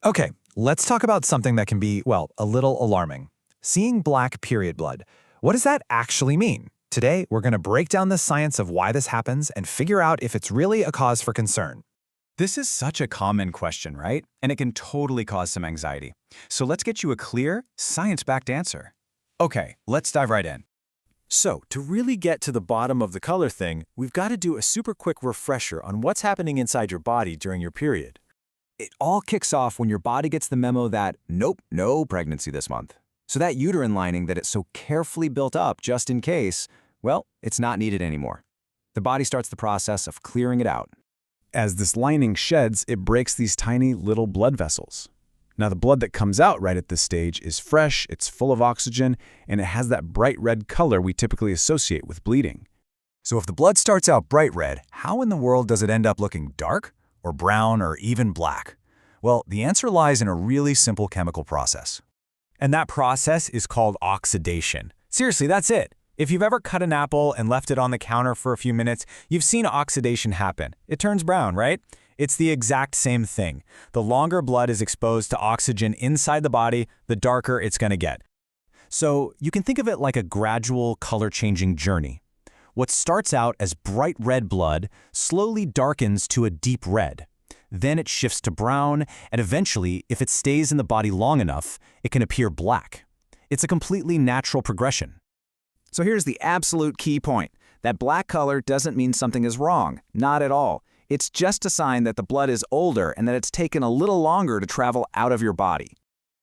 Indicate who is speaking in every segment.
Speaker 1: Okay, let's talk about something that can be, well, a little alarming. Seeing black period blood. What does that actually mean? Today, we're going to break down the science of why this happens and figure out if it's really a cause for concern.
Speaker 2: This is such a common question, right? And it can totally cause some anxiety. So let's get you a clear, science-backed answer. Okay, let's dive right in.
Speaker 3: So, to really get to the bottom of the color thing, we've got to do a super quick refresher on what's happening inside your body during your period.
Speaker 4: It all kicks off when your body gets the memo that, nope, no pregnancy this month. So that uterine lining that it's so carefully built up just in case, well, it's not needed anymore. The body starts the process of clearing it out.
Speaker 5: As this lining sheds, it breaks these tiny little blood vessels. Now, the blood that comes out right at this stage is fresh, it's full of oxygen, and it has that bright red color we typically associate with bleeding.
Speaker 1: So if the blood starts out bright red, how in the world does it end up looking dark, or brown, or even black? Well, the answer lies in a really simple chemical process.
Speaker 6: And that process is called oxidation. Seriously, that's it. If you've ever cut an apple and left it on the counter for a few minutes, you've seen oxidation happen. It turns brown, right? It's the exact same thing. The longer blood is exposed to oxygen inside the body, the darker it's going to get. So you can think of it like a gradual color-changing journey. What starts out as bright red blood slowly darkens to a deep red. Then it shifts to brown, and eventually, if it stays in the body long enough, it can appear black. It's a completely natural progression.
Speaker 4: So here's the absolute key point. That black color doesn't mean something is wrong. Not at all. It's just a sign that the blood is older and that it's taken a little longer to travel out of your body.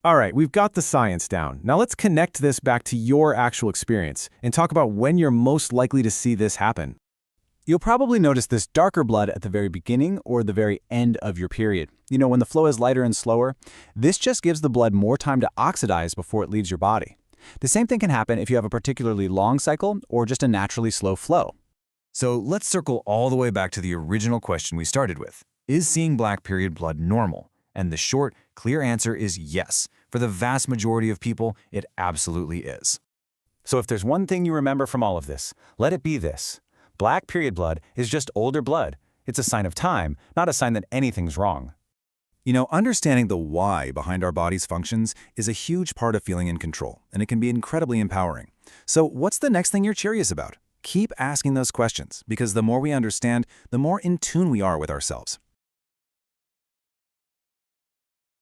Speaker 5: All right, we've got the science down. Now let's connect this back to your actual experience and talk about when you're most likely to see this happen.
Speaker 2: You'll probably notice this darker blood at the very beginning or the very end of your period. You know, when the flow is lighter and slower, this just gives the blood more time to oxidize before it leaves your body. The same thing can happen if you have a particularly long cycle or just a naturally slow flow.
Speaker 1: So let's circle all the way back to the original question we started with. Is seeing black period blood normal? And the short, clear answer is yes. For the vast majority of people, it absolutely is.
Speaker 6: So if there's one thing you remember from all of this, let it be this. Black period blood is just older blood. It's a sign of time, not a sign that anything's wrong.
Speaker 1: You know, understanding the why behind our body's functions is a huge part of feeling in control, and it can be incredibly empowering. So what's the next thing you're curious about? Keep asking those questions, because the more we understand, the more in tune we are with ourselves.